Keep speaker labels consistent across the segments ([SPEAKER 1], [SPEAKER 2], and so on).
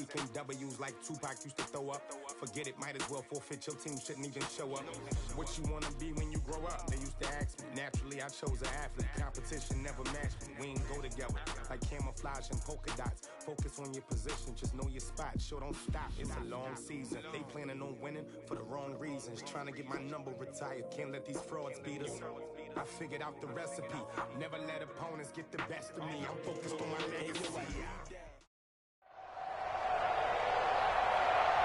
[SPEAKER 1] seeking W's like Tupac used to throw up. Forget it, might as well forfeit. Your team shouldn't even show up. What you want to be when you grow up? They used to ask me. Naturally, I chose an athlete. Competition never matched me. We ain't go together like camouflage and polka dots. Focus on your position, just know your spot. Sure, don't stop. It's a long season. They planning on winning for the wrong reasons. Trying to get my number retired. Can't let these frauds beat us. I figured out the recipe. Never let opponents get the best of me. I'm focused on my legacy.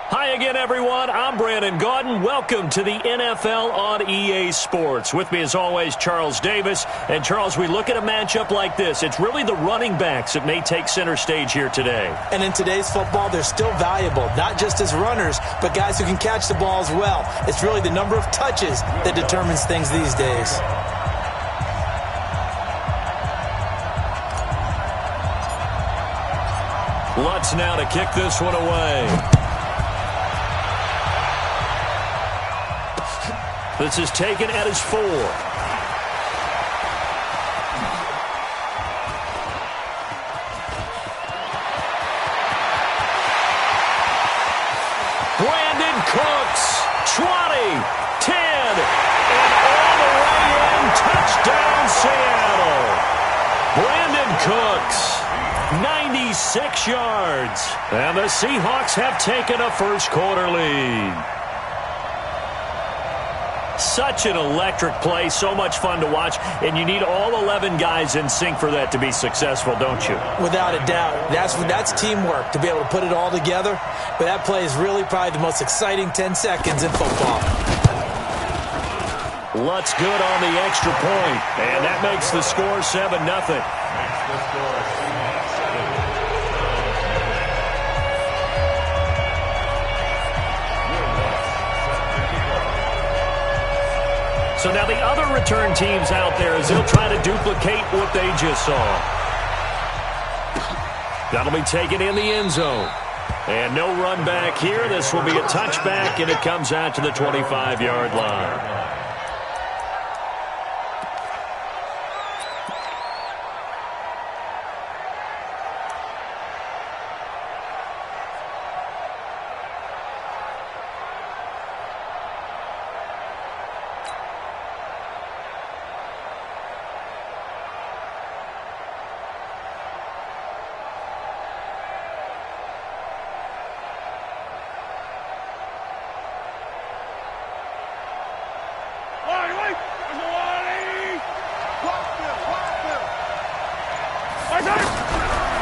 [SPEAKER 2] Hi again, everyone. I'm Brandon Gaudin. Welcome to the NFL on EA Sports. With me, as always, Charles Davis. And, Charles, we look at a matchup like this. It's really the running backs that may take center stage here today.
[SPEAKER 3] And in today's football, they're still valuable, not just as runners, but guys who can catch the ball as well. It's really the number of touches that determines things these days.
[SPEAKER 2] Lutz now to kick this one away. This is taken at his 4. Brandon Cooks, 20, 10, and all the way in. Touchdown, Seattle. Brandon Cooks, 96 yards. And the Seahawks have taken a first-quarter lead. Such an electric play, so much fun to watch, and you need all 11 guys in sync for that to be successful, don't you?
[SPEAKER 3] Without a doubt. That's teamwork, to be able to put it all together. But that play is really probably the most exciting 10 seconds in football.
[SPEAKER 2] Lutz good on the extra point, and that makes the score 7-0. So now the other return teams out there as they'll try to duplicate what they just saw. That'll be taken in the end zone. And no run back here. This will be a touchback, and it comes out to the 25-yard line.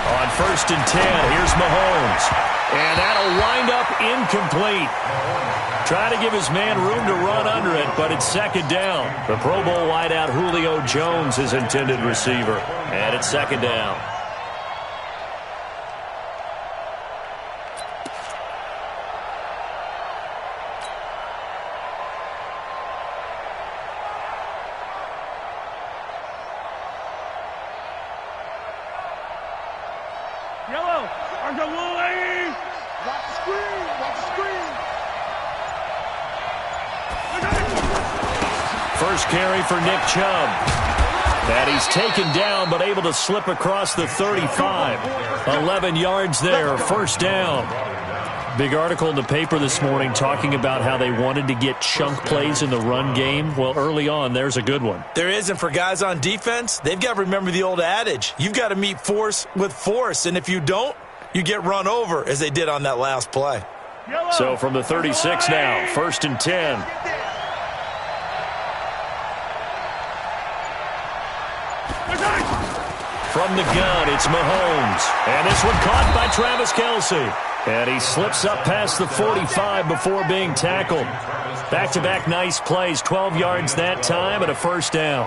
[SPEAKER 2] On 1st and 10, here's Mahomes. And that'll wind up incomplete. Try to give his man room to run under it, but it's 2nd down. The Pro Bowl wideout Julio Jones is intended receiver. And it's 2nd down.
[SPEAKER 4] Yellow, Arjawuli! Watch the screen, watch the screen!
[SPEAKER 2] First carry for Nick Chubb. And he's taken down, but able to slip across the 35. 11 yards there, 1st down. Big article in the paper this morning talking about how they wanted to get chunk plays in the run game. Well, early on, there's a good one.
[SPEAKER 3] There is, and for guys on defense, they've got to remember the old adage. You've got to meet force with force, and if you don't, you get run over, as they did on that last play.
[SPEAKER 2] So from the 36 now, 1st and 10. From the gun, it's Mahomes. And this one caught by Travis Kelce. And he slips up past the 45 before being tackled. Back-to-back nice plays, 12 yards that time and a 1st down.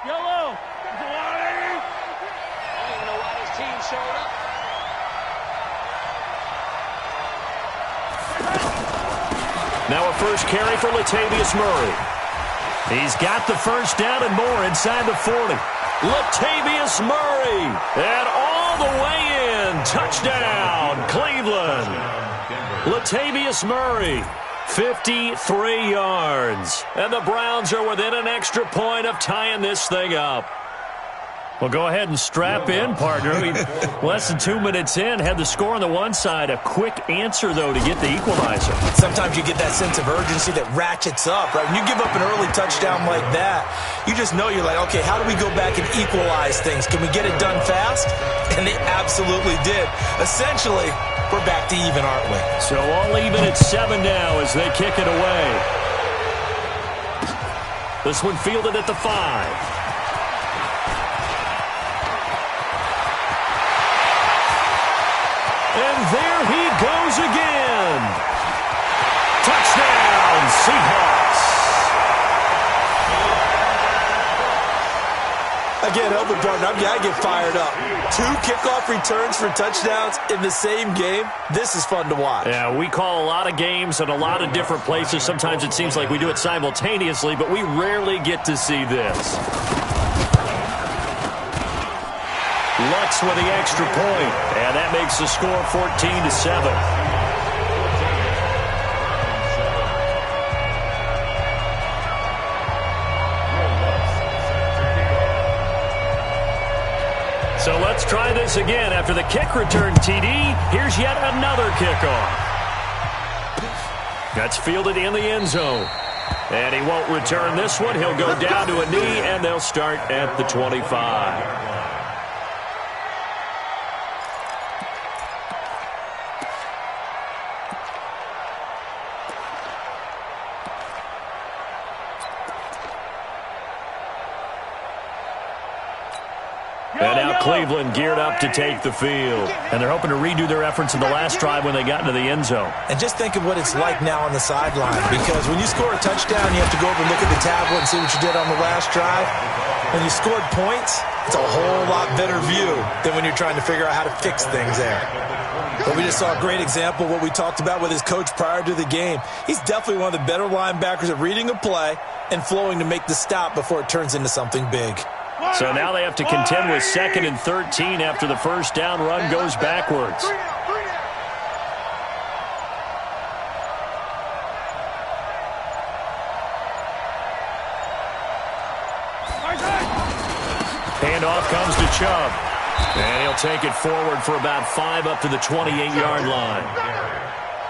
[SPEAKER 4] Yellow! I don't even know why this team showed up.
[SPEAKER 2] Now a first carry for Latavius Murray. He's got the 1st down and more inside the 40. Latavius Murray, and all the way in, touchdown, Cleveland. Latavius Murray, 53 yards, and the Browns are within an extra point of tying this thing up. Well, go ahead and strap in, partner. Less than 2 minutes in, had the score on the one side. A quick answer, though, to get the equalizer.
[SPEAKER 3] Sometimes you get that sense of urgency that ratchets up, right? When you give up an early touchdown like that, you just know you're like, okay, how do we go back and equalize things? Can we get it done fast? And they absolutely did. Essentially, we're back to even, aren't we?
[SPEAKER 2] So all even at 7 now as they kick it away. This one fielded at the 5. And there he goes again. Touchdown, Seahawks.
[SPEAKER 3] Again, help it, partner. I get fired up. 2 kickoff returns for touchdowns in the same game. This is fun to watch.
[SPEAKER 2] Yeah, we call a lot of games in a lot of different places. Sometimes it seems like we do it simultaneously, but we rarely get to see this. Lutz with the extra point, and that makes the score 14-7. So let's try this again. After the kick return, TD, here's yet another kickoff. That's fielded in the end zone. And he won't return this one. He'll go down to a knee, and they'll start at the 25. And now Cleveland geared up to take the field. And they're hoping to redo their efforts in the last drive when they got into the end zone.
[SPEAKER 3] And just think of what it's like now on the sideline. Because when you score a touchdown, you have to go over and look at the tablet and see what you did on the last drive. When you scored points, it's a whole lot better view than when you're trying to figure out how to fix things there. But we just saw a great example of what we talked about with his coach prior to the game. He's definitely one of the better linebackers at reading a play and flowing to make the stop before it turns into something big.
[SPEAKER 2] So now they have to contend with 2nd and 13 after the first down run goes backwards. Handoff comes to Chubb. And he'll take it forward for about 5 up to the 28-yard line.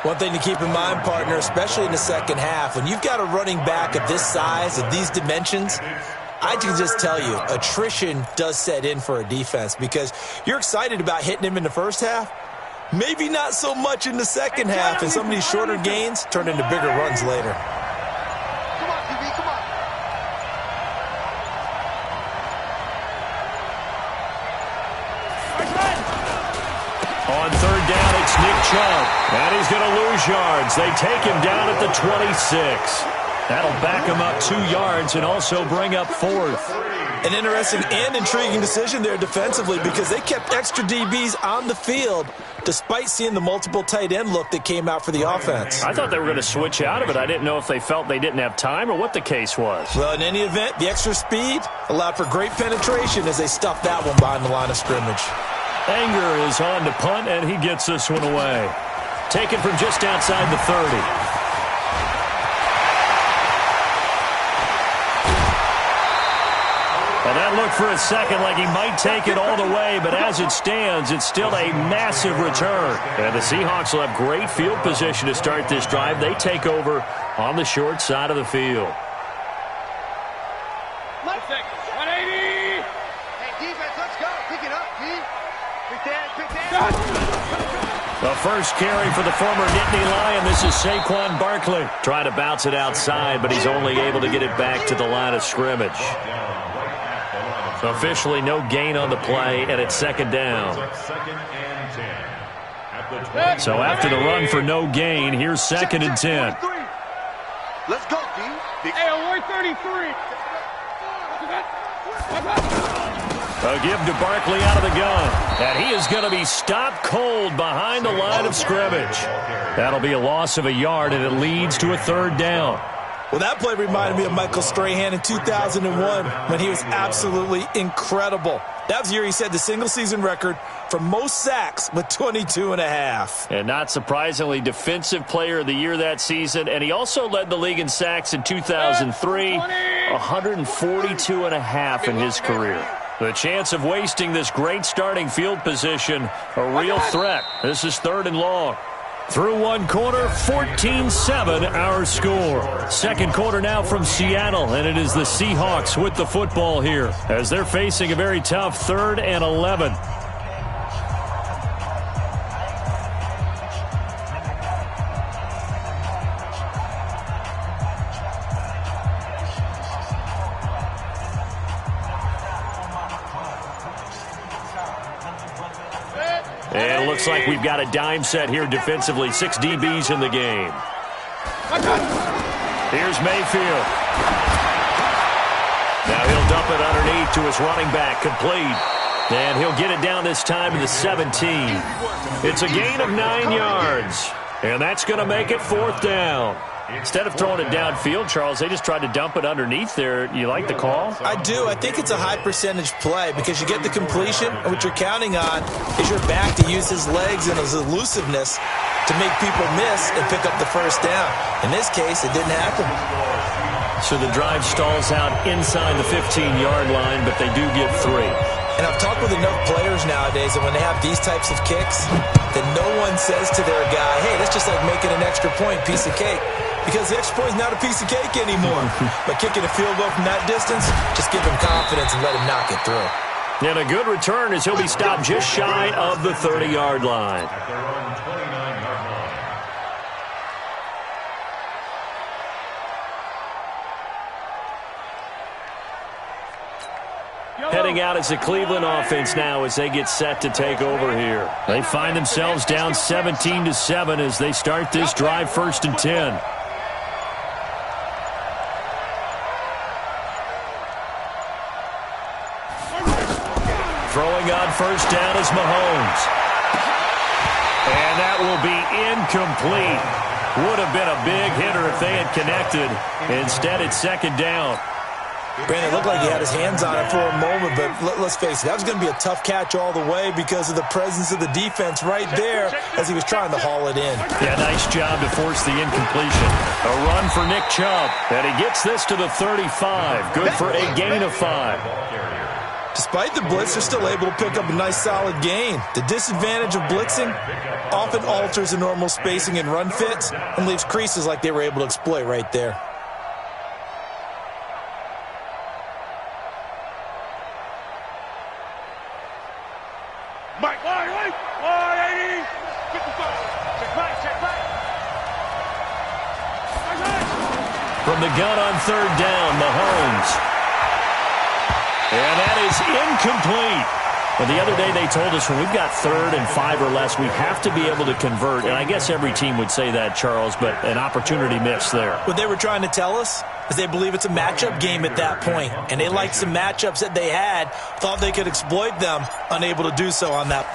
[SPEAKER 3] One thing to keep in mind, partner, especially in the second half, when you've got a running back of this size, of these dimensions, I can just tell you, attrition does set in for a defense because you're excited about hitting him in the first half. Maybe not so much in the second half, and some of these shorter gains turn into bigger runs later.
[SPEAKER 5] Come on, TV, come on.
[SPEAKER 2] On 3rd down, it's Nick Chubb. And he's going to lose yards. They take him down at the 26. That'll back him up 2 yards and also bring up 4th.
[SPEAKER 3] An interesting and intriguing decision there defensively because they kept extra DBs on the field despite seeing the multiple tight end look that came out for the offense.
[SPEAKER 2] I thought they were going to switch out of it. I didn't know if they felt they didn't have time or what the case was.
[SPEAKER 3] Well, in any event, the extra speed allowed for great penetration as they stuffed that one behind the line of scrimmage.
[SPEAKER 2] Anger is on to punt, and he gets this one away. Taken from just outside the 30. And that looked for a second like he might take it all the way, but as it stands, it's still a massive return. And the Seahawks will have great field position to start this drive. They take over on the short side of the field.
[SPEAKER 4] 180.
[SPEAKER 5] Hey, defense, let's go. Pick it up, P. Pick that.
[SPEAKER 2] The first carry for the former Nittany Lion. This is Saquon Barkley. Trying to bounce it outside, but he's only able to get it back to the line of scrimmage. So officially no gain on the play, and it's 2nd down. So after the run for no gain, here's 2nd and 10.
[SPEAKER 5] Let's go, D.
[SPEAKER 4] Hey, 133.
[SPEAKER 2] A give to Barkley out of the gun. And he is going to be stopped cold behind the line of scrimmage. That'll be a loss of a yard, and it leads to a 3rd down.
[SPEAKER 3] Well, that play reminded me of Michael Strahan in 2001 when he was absolutely incredible. That was the year he set the single-season record for most sacks with 22.5.
[SPEAKER 2] And not surprisingly, Defensive Player of the Year that season. And he also led the league in sacks in 2003, 142.5 in his career. The chance of wasting this great starting field position, a real threat. This is 3rd and long. Through one quarter, 14-7 our score. Second quarter now from Seattle, and it is the Seahawks with the football here as they're facing a very tough 3rd and 11. And it looks like we've got a dime set here defensively. 6 DBs in the game. Here's Mayfield. Now he'll dump it underneath to his running back. Complete. And he'll get it down this time to the 17. It's a gain of 9 yards. And that's going to make it 4th down. Instead of throwing it downfield, Charles, they just tried to dump it underneath there. You like the call?
[SPEAKER 3] I do. I think it's a high percentage play because you get the completion, and what you're counting on is your back to use his legs and his elusiveness to make people miss and pick up the first down. In this case, it didn't happen.
[SPEAKER 2] So the drive stalls out inside the 15-yard line, but they do get 3.
[SPEAKER 3] And I've talked with enough players nowadays that when they have these types of kicks, that no one says to their guy, hey, that's just like making an extra point, piece of cake. Because the extra point is not a piece of cake anymore. But kicking a field goal from that distance, just give him confidence and let him knock it through.
[SPEAKER 2] And a good return as he'll be stopped just shy of the 30-yard line. Heading out as the Cleveland offense now as they get set to take over here. They find themselves down 17-7 as they start this drive 1st and 10. Throwing on 1st down is Mahomes. And that will be incomplete. Would have been a big hitter if they had connected. Instead, it's 2nd down.
[SPEAKER 3] Brandon, it looked like he had his hands on it for a moment, but let's face it, that was going to be a tough catch all the way because of the presence of the defense right there as he was trying to haul it in.
[SPEAKER 2] Yeah, nice job to force the incompletion. A run for Nick Chubb, and he gets this to the 35. Good for a gain of 5.
[SPEAKER 3] Despite the blitz, they're still able to pick up a nice solid gain. The disadvantage of blitzing often alters the normal spacing and run fits and leaves creases like they were able to exploit right there.
[SPEAKER 4] Mike, 180, 55, check back.
[SPEAKER 2] From the gun on 3rd down, Mahomes. And that is incomplete. Well, the other day they told us when we've got 3rd and 5 or less, we have to be able to convert. And I guess every team would say that, Charles, but an opportunity missed there.
[SPEAKER 3] What they were trying to tell us is they believe it's a matchup game at that point. And they liked some matchups that they had, thought they could exploit them, unable to do so on that.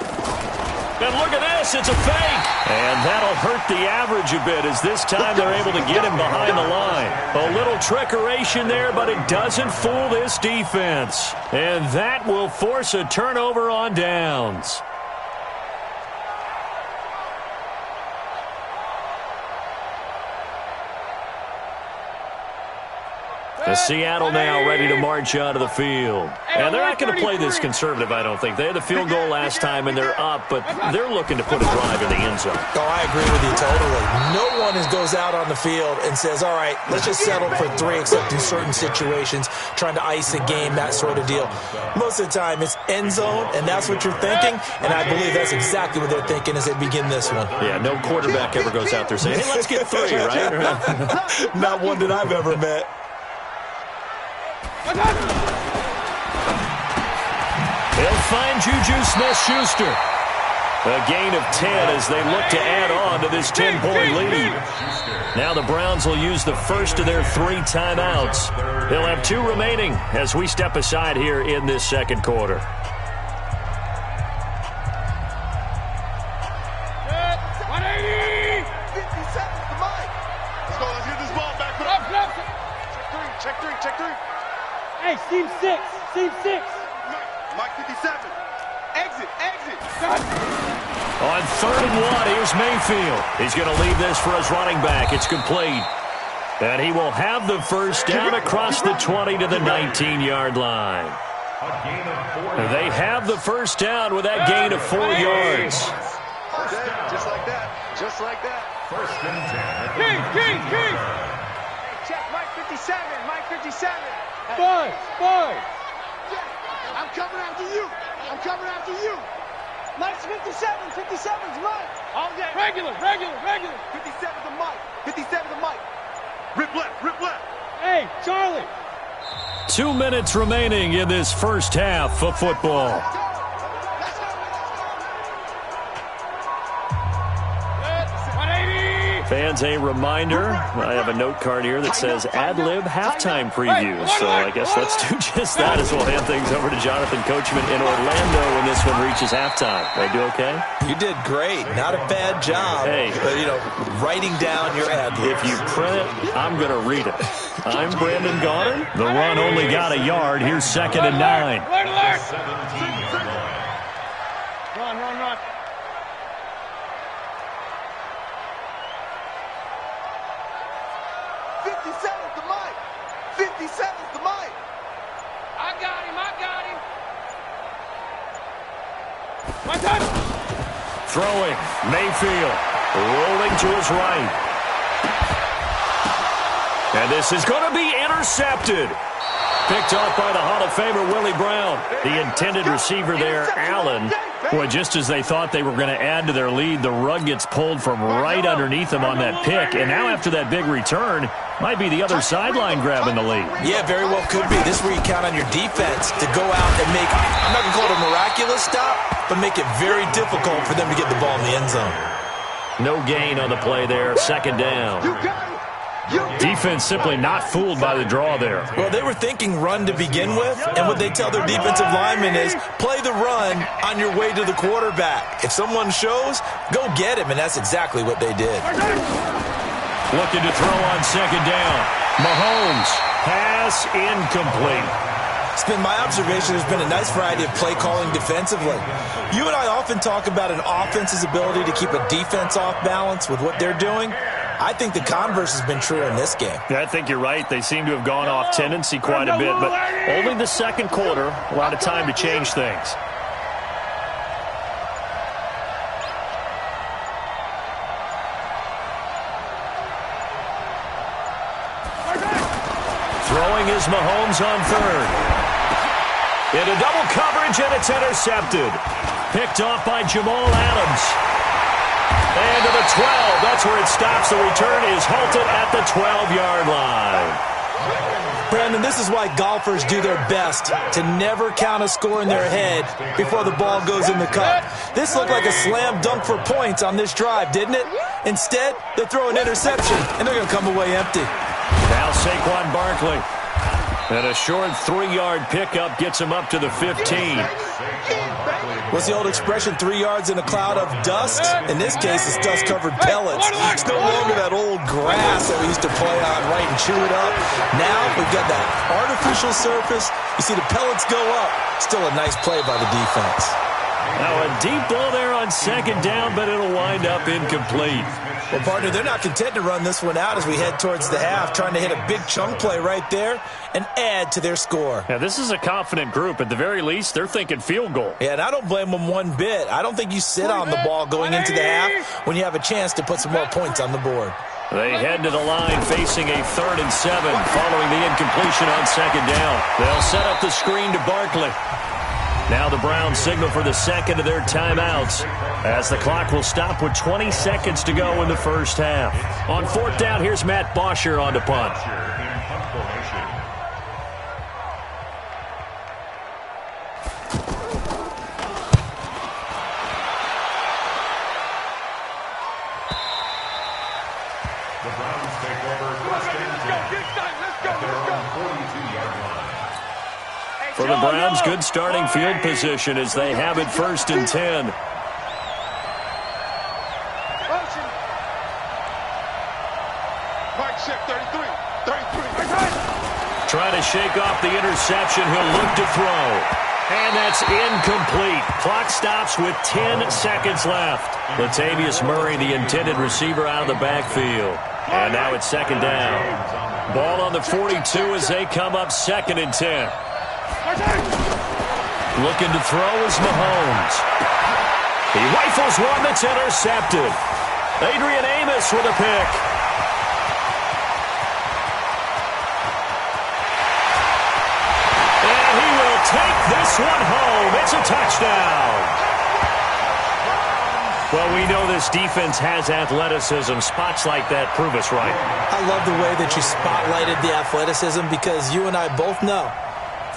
[SPEAKER 2] And look at this, it's a fake. And that'll hurt the average a bit as this time they're able to get him behind the line. A little trickeration there, but it doesn't fool this defense. And that will force a turnover on downs. The Seattle now ready to march out of the field. And they're not going to play this conservative, I don't think. They had the field goal last time, and they're up, but they're looking to put a drive in the end zone.
[SPEAKER 3] Oh, I agree with you totally. No one goes out on the field and says, all right, let's just settle for 3, except in certain situations, trying to ice a game, that sort of deal. Most of the time, it's end zone, and that's what you're thinking, and I believe that's exactly what they're thinking as they begin this one.
[SPEAKER 2] Yeah, no quarterback ever goes out there saying, hey, let's get 3, right?
[SPEAKER 3] Not one that I've ever met.
[SPEAKER 2] They'll find Juju Smith-Schuster. A gain of 10 as they look to add on to this 10-point lead. Now the Browns will use the first of their 3 timeouts. They'll have 2 remaining as we step aside here in this second quarter.
[SPEAKER 5] 180! 50 seconds to Mike. Let's go. Let's get this ball back. Put up. Check 3.
[SPEAKER 4] Hey, seam 6. Mike 57. Exit.
[SPEAKER 2] On 3rd and 1, here's Mayfield. He's going to leave this for his running back. It's complete. And he will have the first down across the 20 to the 19-yard line. They have the first down with that gain of 4 yards.
[SPEAKER 5] Okay, just like that. Just like that.
[SPEAKER 4] First and 10. King.
[SPEAKER 6] Check, Mike 57, Mike 57.
[SPEAKER 4] Five.
[SPEAKER 6] I'm coming after you. Mike's 57, 57's Mike. All day.
[SPEAKER 4] Regular.
[SPEAKER 6] 57's a Mike, 57's a Mike.
[SPEAKER 5] Rip left.
[SPEAKER 4] Hey, Charlie.
[SPEAKER 2] 2 minutes remaining in this first half of football. Fans, a reminder, I have a note card here that says ad-lib halftime preview. So I guess let's do just that as we'll hand things over to Jonathan Coachman in Orlando when this one reaches halftime. Did I do okay?
[SPEAKER 3] You did great. Not a bad job.
[SPEAKER 2] Hey.
[SPEAKER 3] But, writing down your ad-libs.
[SPEAKER 2] If you print it, I'm going to read it. I'm Brandon Gaudin. The run only got a yard. Here's 2nd and 9.
[SPEAKER 4] Alert. Run.
[SPEAKER 6] 57's the Mike. 57's the Mike.
[SPEAKER 4] I got him. My time.
[SPEAKER 2] Throwing. Mayfield. Rolling to his right. And this is going to be intercepted. Picked off by the Hall of Famer Willie Brown. The intended receiver there, Allen. Boy, just as they thought they were going to add to their lead, the rug gets pulled from right underneath them on that pick. And now after that big return, might be the other sideline grabbing the lead.
[SPEAKER 3] Yeah, very well could be. This is where you count on your defense to go out and make, I'm not going to call it a miraculous stop, but make it very difficult for them to get the ball in the end zone.
[SPEAKER 2] No gain on the play there. 2nd down. Defense simply not fooled by the draw there.
[SPEAKER 3] Well, they were thinking run to begin with, and what they tell their defensive linemen is play the run on your way to the quarterback. If someone shows, go get him, and that's exactly what they did.
[SPEAKER 2] Looking to throw on 2nd down. Mahomes, pass incomplete.
[SPEAKER 3] It's been my observation there's been a nice variety of play calling defensively. You and I often talk about an offense's ability to keep a defense off balance with what they're doing. I think the converse has been true in this game.
[SPEAKER 2] Yeah, I think you're right. They seem to have gone off tendency quite a bit, but only the 2nd quarter, a lot of time to change things. Throwing is Mahomes on 3rd. Into double coverage, and it's intercepted. Picked off by Jamal Adams. And to the 12. That's where it stops. The return is halted at the 12-yard line.
[SPEAKER 3] Brandon, this is why golfers do their best to never count a score in their head before the ball goes in the cup. This looked like a slam dunk for points on this drive, didn't it? Instead, they throw an interception, and they're going to come away empty.
[SPEAKER 2] Now Saquon Barkley. And a short 3-yard pickup gets him up to the 15.
[SPEAKER 3] What's the old expression, 3 yards in a cloud of dust? In this case, it's dust-covered pellets. It's no longer that old grass that we used to play on, right, and chew it up. Now we've got that artificial surface. You see the pellets go up. Still a nice play by the defense.
[SPEAKER 2] Now a deep ball there on 2nd down, but it'll wind up incomplete.
[SPEAKER 3] Well, partner, they're not content to run this one out as we head towards the half, trying to hit a big chunk play right there and add to their score.
[SPEAKER 2] Now, this is a confident group. At the very least, they're thinking field goal.
[SPEAKER 3] Yeah, and I don't blame them one bit. I don't think you sit on the ball going into the half when you have a chance to put some more points on the board.
[SPEAKER 2] They head to the line facing a 3rd and 7 following the incompletion on 2nd down. They'll set up the screen to Barkley. Now the Browns signal for the 2nd of their timeouts as the clock will stop with 20 seconds to go in the first half. On 4th down, here's Matt Bosher on to punt.
[SPEAKER 4] The Browns take over first and 10 at their own 42-yard line.
[SPEAKER 2] For the Browns, good starting field position as they have it 1st and 10.
[SPEAKER 5] Mike check 33.
[SPEAKER 2] Trying to shake off the interception. He'll look to throw. And that's incomplete. Clock stops with 10 seconds left. Latavius Murray, the intended receiver, out of the backfield. And now it's 2nd down. Ball on the 42 as they come up 2nd and 10. Looking to throw is Mahomes. He rifles one that's intercepted. Adrian Amos with a pick. And he will take this one home. It's a touchdown. Well, we know this defense has athleticism. Spots like that prove us right.
[SPEAKER 3] I love the way that you spotlighted the athleticism because you and I both know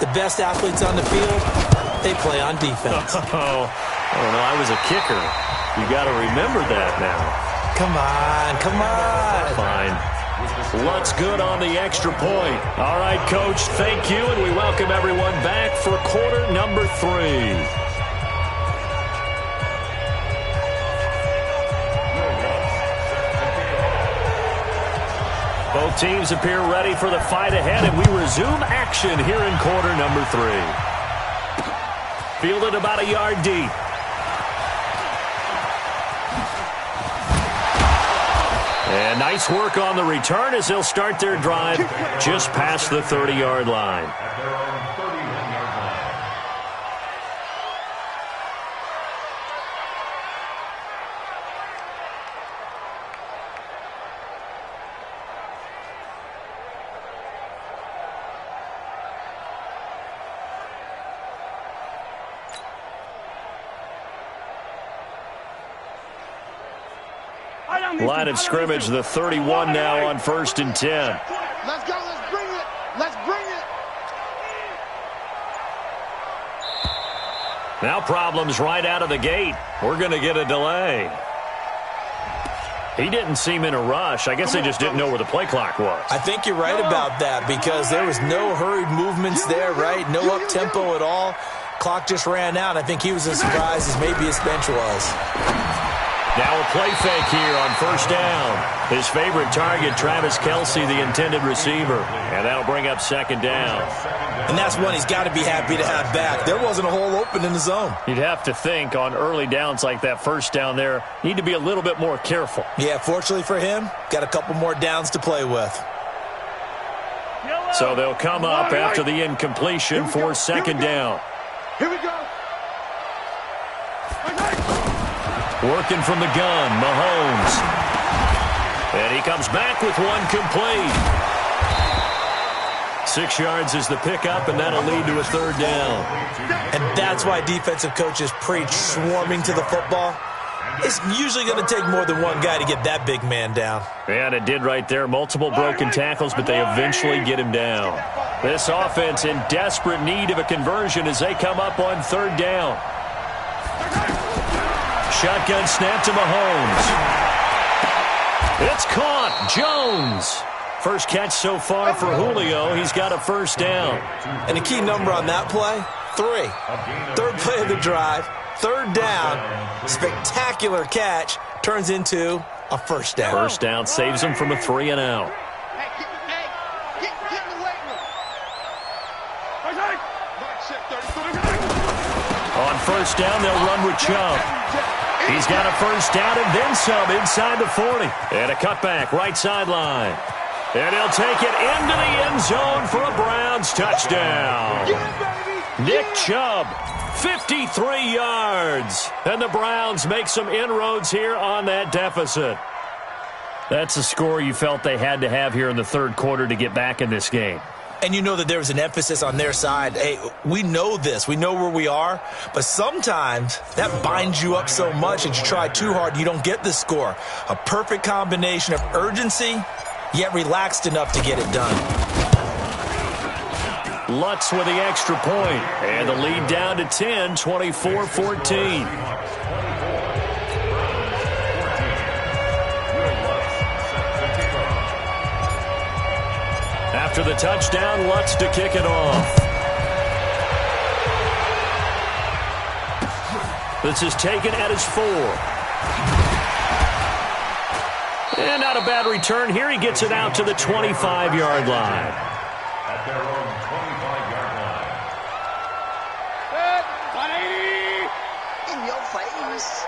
[SPEAKER 3] the best athletes on the field, they play on defense.
[SPEAKER 2] Oh, I don't know. I was a kicker. You got to remember that now.
[SPEAKER 3] Come on, come on.
[SPEAKER 2] Fine. Lutz good on the extra point. All right, Coach, thank you, and we welcome everyone back for quarter number 3. Both teams appear ready for the fight ahead, and we resume action here in quarter number 3. Fielded about a yard deep. And nice work on the return as they'll start their drive just past the 30-yard line. Line of scrimmage, the 31 now on 1st and 10.
[SPEAKER 5] Let's go, let's bring it. Let's bring it.
[SPEAKER 2] Now problems right out of the gate. We're going to get a delay. He didn't seem in a rush. I guess they just didn't know where the play clock was.
[SPEAKER 3] I think you're right about that because there was no hurried movements there, right? No up-tempo at all. Clock just ran out. I think he was as surprised as maybe his bench was.
[SPEAKER 2] Now a play fake here on 1st down. His favorite target, Travis Kelce, the intended receiver. And that'll bring up 2nd down.
[SPEAKER 3] And that's one he's got to be happy to have back. There wasn't a hole open in the zone.
[SPEAKER 2] You'd have to think on early downs like that 1st down there, need to be a little bit more careful.
[SPEAKER 3] Yeah, fortunately for him, got a couple more downs to play with.
[SPEAKER 2] So they'll come up after the incompletion for 2nd down.
[SPEAKER 5] Here we go.
[SPEAKER 2] Working from the gun, Mahomes. And he comes back with one complete. 6 yards is the pickup, and that'll lead to a 3rd down.
[SPEAKER 3] And that's why defensive coaches preach swarming to the football. It's usually going to take more than one guy to get that big man down.
[SPEAKER 2] And it did right there. Multiple broken tackles, but they eventually get him down. This offense in desperate need of a conversion as they come up on 3rd down. Shotgun snap to Mahomes. It's caught. Jones. First catch so far for Julio. He's got a 1st down.
[SPEAKER 3] And the key number on that play, 3. 3rd play of the drive, 3rd down. Spectacular catch turns into a 1st down.
[SPEAKER 2] 1st down saves him from a 3 and out.
[SPEAKER 5] Get in the weight room.
[SPEAKER 2] On 1st down, they'll run with Chubb. He's got a 1st down and then some inside the 40. And a cutback right sideline. And he'll take it into the end zone for a Browns touchdown. Nick Chubb, 53 yards. And the Browns make some inroads here on that deficit. That's a score you felt they had to have here in the 3rd quarter to get back in this game.
[SPEAKER 3] And you know that there was an emphasis on their side. Hey, we know this. We know where we are. But sometimes that binds you up so much that you try too hard, you don't get the score. A perfect combination of urgency, yet relaxed enough to get it done.
[SPEAKER 2] Lutz with the extra point. And the lead down to 10, 24-14. After the touchdown, Lutz to kick it off. This is taken at his 4. And not a bad return here. He gets it out to the 25-yard line.
[SPEAKER 4] At their own 25-yard line.
[SPEAKER 6] 180. In your face.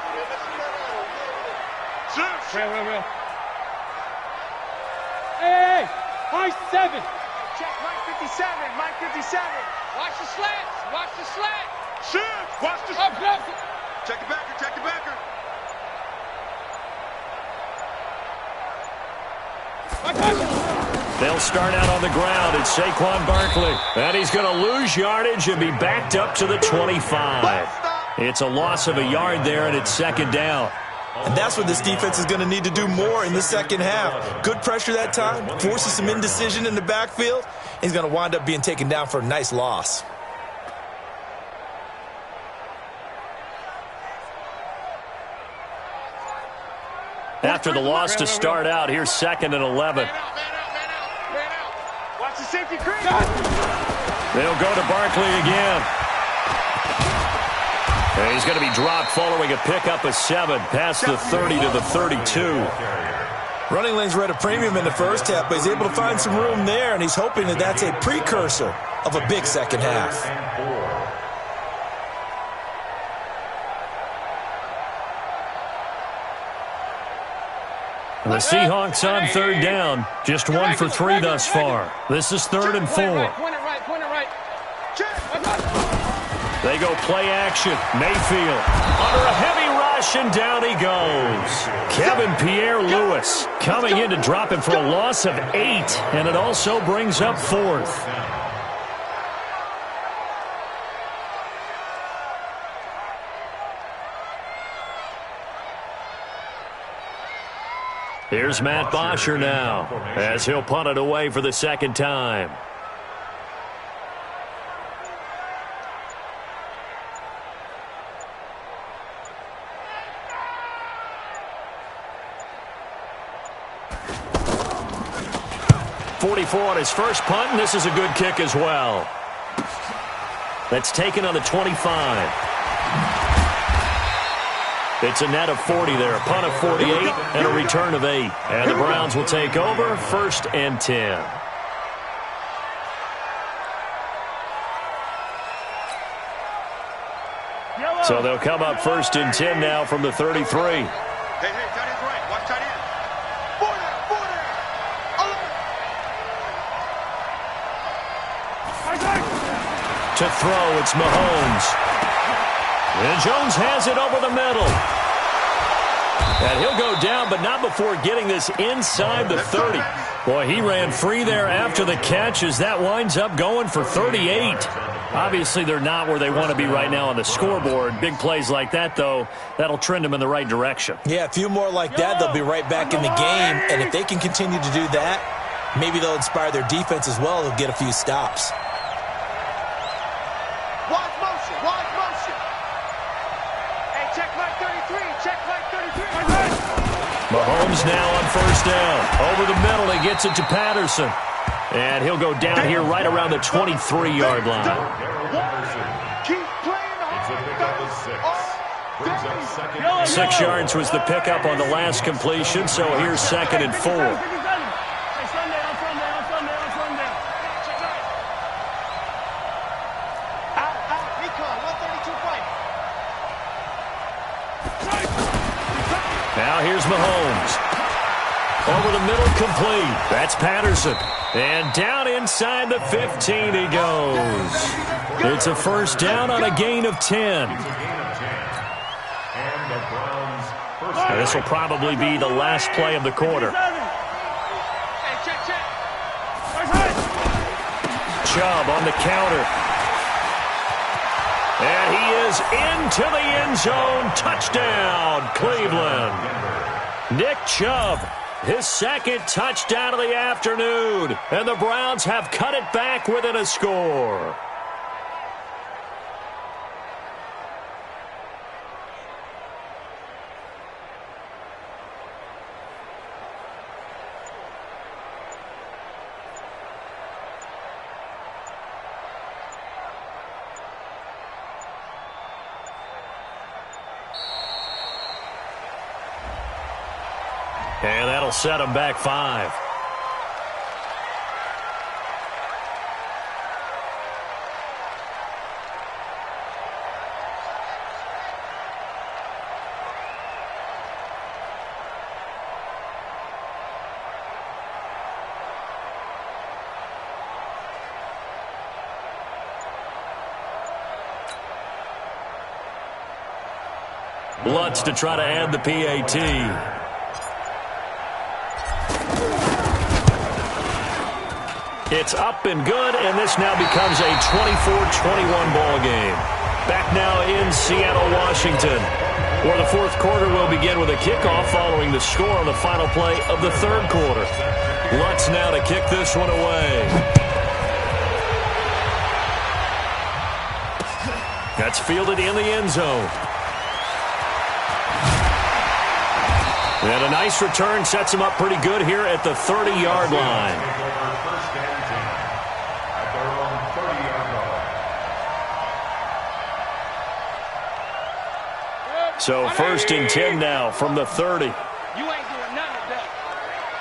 [SPEAKER 5] Real. Hey, high 7. Check Mike 57. Watch the slants. Shift. Watch the check the backer, check the backer.
[SPEAKER 2] They'll start out on the ground. It's Saquon Barkley. And he's going to lose yardage and be backed up to the 25. It's a loss of a yard there, and it's second down.
[SPEAKER 3] And that's what this defense is going to need to do more in the second half. Good pressure that time, forces some indecision in the backfield. He's going to wind up being taken down for a nice loss.
[SPEAKER 2] After the loss to start out, here's 2nd and 11.
[SPEAKER 5] Man out. Watch the safety creep.
[SPEAKER 2] They'll go to Barkley again. And he's going to be dropped following a pickup of 7 past the 30 to the 32.
[SPEAKER 3] Running lanes were at a premium in the first half, but he's able to find some room there, and he's hoping that that's a precursor of a big second half.
[SPEAKER 2] The Seahawks on third down. Just 1 for 3 thus far. This is 3rd and 4.
[SPEAKER 6] Point it right.
[SPEAKER 2] They go play action. Mayfield under a heavy rush, and down he goes. Kevin Pierre-Louis coming in to drop him for a loss of 8, and it also brings up 4th. Here's Matt Bosher now, as he'll punt it away for the second time. .44 on his first punt, and this is a good kick as well. That's taken on the 25. It's a net of 40 there, a punt of 48, and a return of 8. And the Browns will take over, 1st and 10. So they'll come up 1st and 10 now from the 33.
[SPEAKER 5] Hey, tight end's right. Watch tight end.
[SPEAKER 2] To throw, it's Mahomes. And Jones has it over the middle. And he'll go down, but not before getting this inside the 30. Boy, he ran free there after the catch as that winds up going for 38. Obviously, they're not where they want to be right now on the scoreboard. Big plays like that, though, that'll trend them in the right direction.
[SPEAKER 3] Yeah, a few more like that, they'll be right back in the game. And if they can continue to do that, maybe they'll inspire their defense as well. They'll get a few stops.
[SPEAKER 6] Wide motion. Hey, check my 33.
[SPEAKER 2] Mahomes now on 1st down. Over the middle, he gets it to Patterson. And he'll go down here right around the 23-yard line.
[SPEAKER 6] Keep playing hard.
[SPEAKER 2] 6 yards was the pickup on the last completion, so here's 2nd and 4. Now here's Mahomes. Over the middle, complete. That's Patterson. And down inside the 15 he goes. It's a 1st down on a gain of 10. And this will probably be the last play of the quarter. Chubb on the counter. And he is into the end zone. Touchdown, Cleveland. Nick Chubb, his 2nd touchdown of the afternoon. And the Browns have cut it back within a score. And that'll set them back 5. Lutz to try to add the PAT. It's up and good, and this now becomes a 24-21 ball game. Back now in Seattle, Washington, where the fourth quarter will begin with a kickoff following the score on the final play of the third quarter. Lutz now to kick this one away. That's fielded in the end zone. And a nice return sets him up pretty good here at the 30-yard line. So 1st and 10 now from the 30.
[SPEAKER 6] You ain't doing nothing today.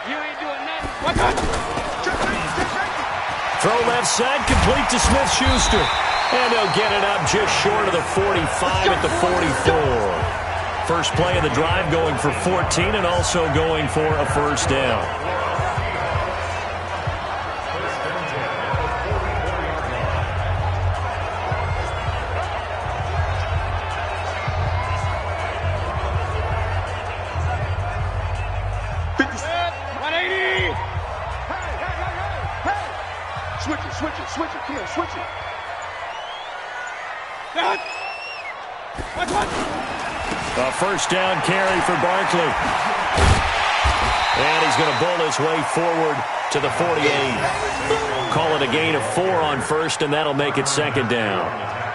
[SPEAKER 6] You ain't doing nothing. Watch out.
[SPEAKER 2] Throw left side, complete to Smith-Schuster. And they'll get it up just short of the 45 at the 44. First play of the drive going for 14 and also going for a first down.
[SPEAKER 6] Switch it, come on, switch it.
[SPEAKER 2] A first down carry for Barkley. And he's going to bull his way forward to the 48. Call it a gain of 4 on first, and that'll make it second down.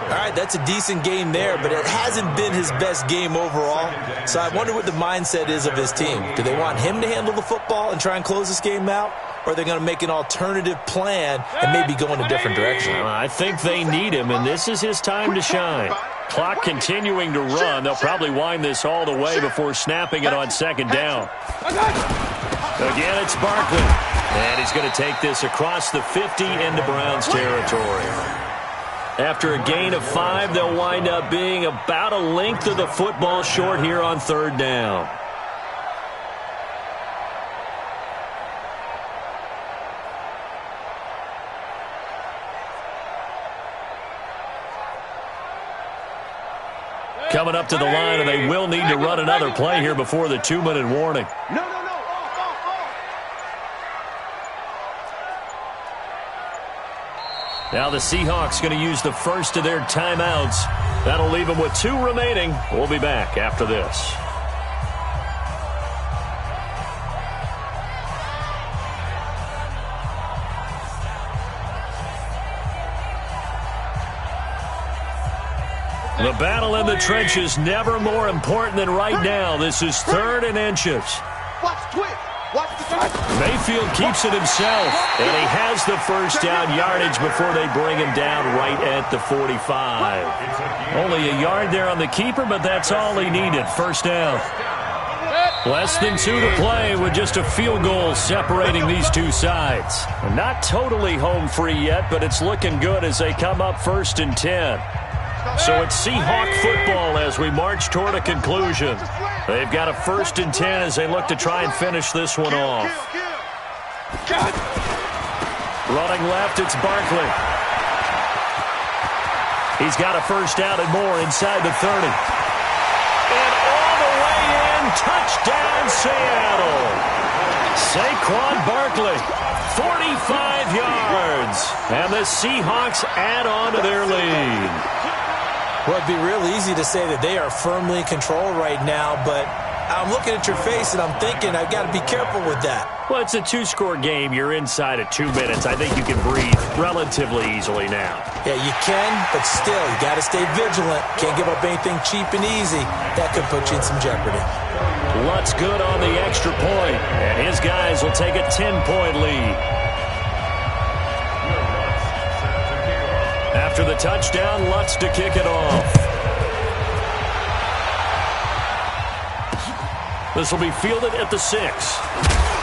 [SPEAKER 3] All right, that's a decent game there, but it hasn't been his best game overall. So I wonder what the mindset is of his team. Do they want him to handle the football and try and close this game out? Or are they going to make an alternative plan and maybe go in a different direction?
[SPEAKER 2] I think they need him, and this is his time to shine. Clock continuing to run. They'll probably wind this all the way before snapping it on second down. Again, it's Barkley. And he's going to take this across the 50 into Browns territory. After a gain of 5, they'll wind up being about a length of the football short here on third down. Coming up to the line, and they will need to run another play here before the 2-minute warning.
[SPEAKER 6] No.
[SPEAKER 2] Now the Seahawks going to use the first of their timeouts. That'll leave them with 2 remaining. We'll be back after this. The battle in the trenches never more important than right now. This is 3rd and inches.
[SPEAKER 6] Watch twitch. Watch the twitch.
[SPEAKER 2] Mayfield keeps it himself, and he has the first down yardage before they bring him down right at the 45. Only a yard there on the keeper, but that's all he needed. First down. Less than 2 to play with just a field goal separating these two sides. Not totally home free yet, but it's looking good as they come up 1st and 10. So it's Seahawk football as we march toward a conclusion. They've got a 1st and 10 as they look to try and finish this one off. Running left, it's Barkley. He's got a first down and more inside the 30. And all the way in, touchdown Seattle. Saquon Barkley, 45 yards. And the Seahawks add on to their lead.
[SPEAKER 3] Well, it'd be real easy to say that they are firmly in control right now, but I'm looking at your face and I'm thinking I've got to be careful with that.
[SPEAKER 2] Well, it's a 2-score game. You're inside of 2 minutes. I think you can breathe relatively easily now.
[SPEAKER 3] Yeah, you can, but still, you got to stay vigilant. Can't give up anything cheap and easy. That could put you in some jeopardy.
[SPEAKER 2] Lutz good on the extra point, and his guys will take a 10-point lead. After the touchdown, Lutz to kick it off. This will be fielded at the 6.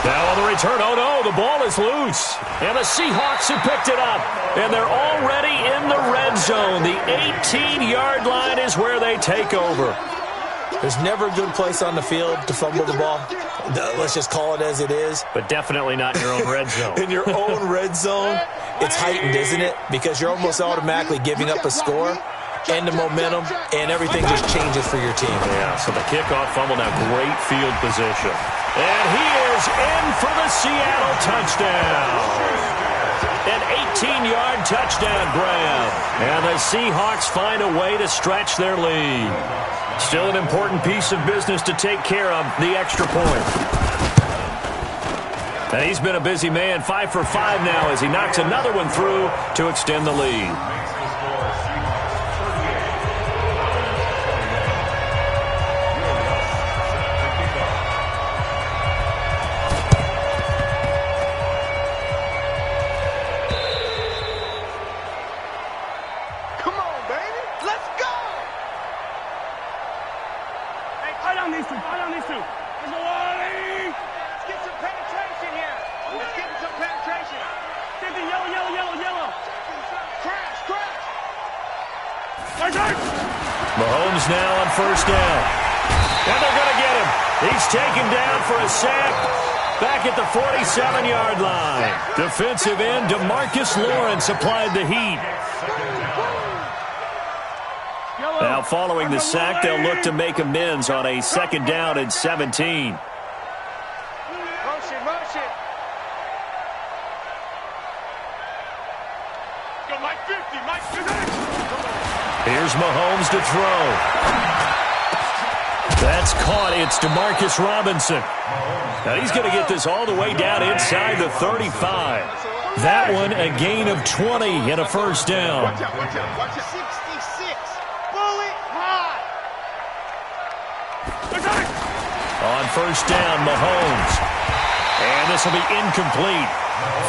[SPEAKER 2] Now on the return, oh no, the ball is loose. And the Seahawks have picked it up. And they're already in the red zone. The 18-yard line is where they take over.
[SPEAKER 3] There's never a good place on the field to fumble the ball. Let's just call it as it is.
[SPEAKER 2] But definitely not in your own red zone.
[SPEAKER 3] In your own red zone, it's heightened, isn't it? Because you're almost automatically giving up a score. and the momentum, and everything just changes for your team.
[SPEAKER 2] Yeah, so the kickoff fumble, now great field position. And he is in for the Seattle touchdown. An 18-yard touchdown grab. And the Seahawks find a way to stretch their lead. Still an important piece of business to take care of, the extra point. And he's been a busy man, 5 for 5 now as he knocks another one through to extend the lead. Mahomes now on first down. And they're going to get him. He's taken down for a sack back at the 47-yard line. Defensive end DeMarcus Lawrence applied the heat. Now following the sack, they'll look to make amends on a second down and 17. Here's Mahomes to throw. That's caught. It's Demarcus Robinson. Now he's going to get this all the way down inside the 35. That one a gain of 20 and a first down.
[SPEAKER 6] Watch out, watch out, watch out. 66. Bullet high.
[SPEAKER 2] On first down, Mahomes. And this will be incomplete.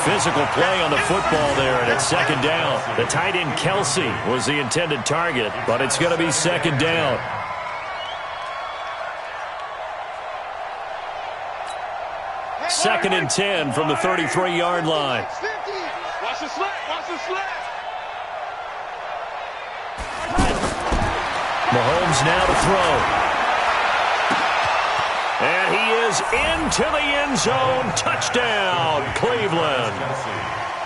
[SPEAKER 2] Physical play on the football there, and it's second down. The tight end Kelsey was the intended target, but it's going to be second down. Second and 10 from the 33-yard line.
[SPEAKER 5] Watch the slant, watch the slant.
[SPEAKER 2] Mahomes now to throw. And he is into the end zone. Touchdown, Cleveland.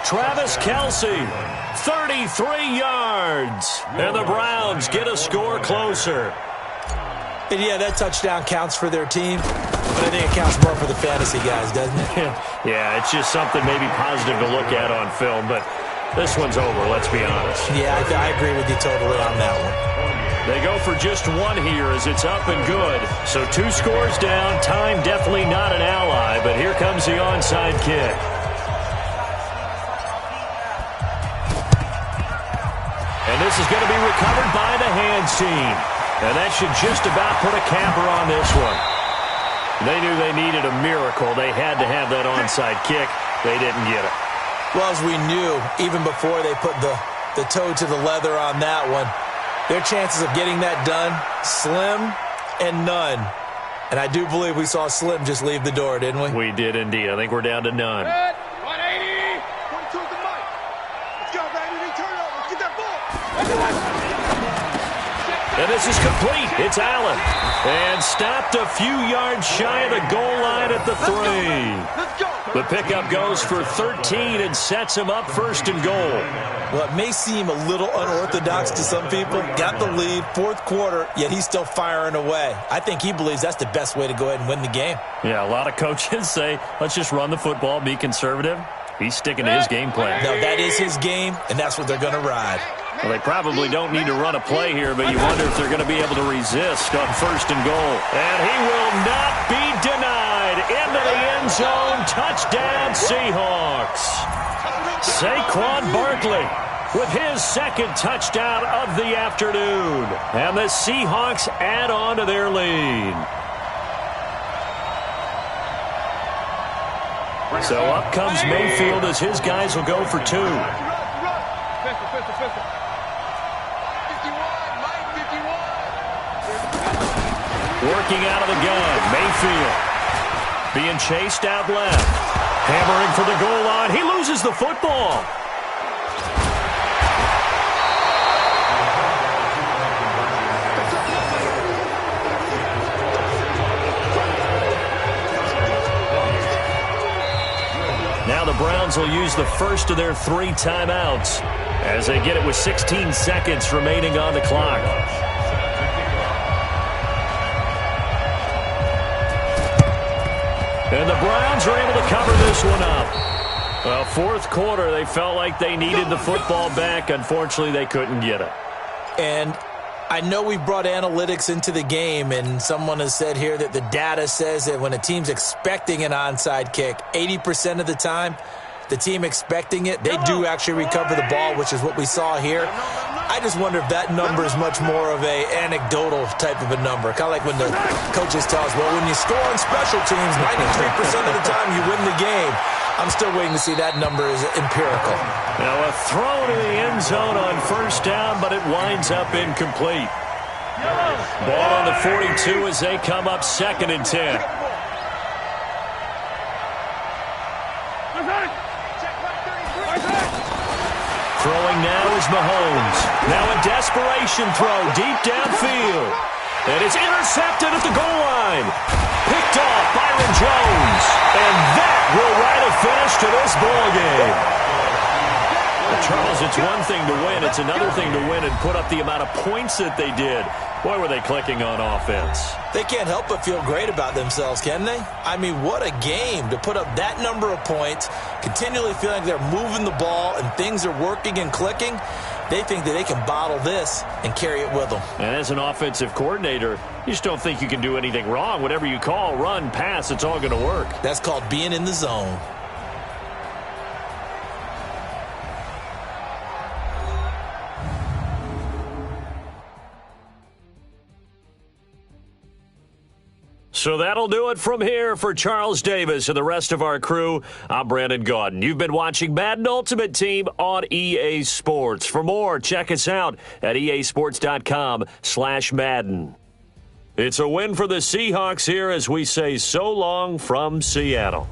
[SPEAKER 2] Travis Kelce, 33 yards. And the Browns get a score closer.
[SPEAKER 3] And yeah, that touchdown counts for their team, but I think it counts more for the fantasy guys, doesn't it?
[SPEAKER 2] Yeah, it's just something maybe positive to look at on film, but this one's over, let's be honest.
[SPEAKER 3] Yeah, I agree with you totally on that one.
[SPEAKER 2] They go for just one here as it's up and good. So 2 scores down, time definitely not an ally, but here comes the onside kick. And this is going to be recovered by the hands team. And that should just about put a capper on this one. They knew they needed a miracle. They had to have that onside kick. They didn't get it.
[SPEAKER 3] Well, as we knew, even before they put the toe to the leather on that one, their chances of getting that done, slim and none. And I do believe we saw Slim just leave the door, didn't we?
[SPEAKER 2] We did indeed. I think we're down to none.
[SPEAKER 5] 180.
[SPEAKER 6] 22 at the mic. Let's go, baby. They turn it over. Get that ball.
[SPEAKER 2] And this is complete. It's Allen. And stopped a few yards shy of the goal line at the 3.
[SPEAKER 6] Let's go.
[SPEAKER 2] The pickup goes for 13 and sets him up first and goal.
[SPEAKER 3] Well, it may seem a little unorthodox to some people. Got the lead, 4th quarter, yet he's still firing away. I think he believes that's the best way to go ahead and win the game.
[SPEAKER 2] Yeah, a lot of coaches say, let's just run the football, be conservative. He's sticking to his game plan.
[SPEAKER 3] No, that is his game, and that's what they're going to ride.
[SPEAKER 2] Well, they probably don't need to run a play here, but you wonder if they're going to be able to resist on first and goal. And he will not be denied. Into the end zone. Touchdown, Seahawks. Saquon Barkley with his second touchdown of the afternoon. And the Seahawks add on to their lead. So up comes Mayfield as his guys will go for 2. Working out of the gun, Mayfield being chased out left. Hammering for the goal line. He loses the football. Now the Browns will use the first of their 3 timeouts as they get it with 16 seconds remaining on the clock. And the Browns are able to cover this one up. Well, fourth quarter, they felt like they needed the football back. Unfortunately, they couldn't get it.
[SPEAKER 3] And I know we brought analytics into the game, and someone has said here that the data says that when a team's expecting an onside kick, 80% of the time, the team expecting it, they do actually recover the ball, which is what we saw here. I just wonder if that number is much more of a anecdotal type of a number. Kind of like when the coaches tell us, well, when you score on special teams, 93% of the time you win the game. I'm still waiting to see that number is empirical.
[SPEAKER 2] Now a throw to the end zone on first down, but it winds up incomplete. Ball on the 42 as they come up 2nd and 10. Throwing now is Mahomes. Now a desperation throw deep downfield. And it's intercepted at the goal line. Picked off Byron Jones. And that will write a finish to this ball game. Well, Charles, it's one thing to win. It's another thing to win and put up the amount of points that they did. Boy, were they clicking on offense.
[SPEAKER 3] They can't help but feel great about themselves, can they? I mean, what a game to put up that number of points, continually feeling like they're moving the ball and things are working and clicking. They think that they can bottle this and carry it with them.
[SPEAKER 2] And as an offensive coordinator, you just don't think you can do anything wrong. Whatever you call, run, pass, it's all going to work.
[SPEAKER 3] That's called being in the zone.
[SPEAKER 2] So that'll do it from here for Charles Davis and the rest of our crew. I'm Brandon Gaudin. You've been watching Madden Ultimate Team on EA Sports. For more, check us out at easports.com/Madden. It's a win for the Seahawks here as we say so long from Seattle.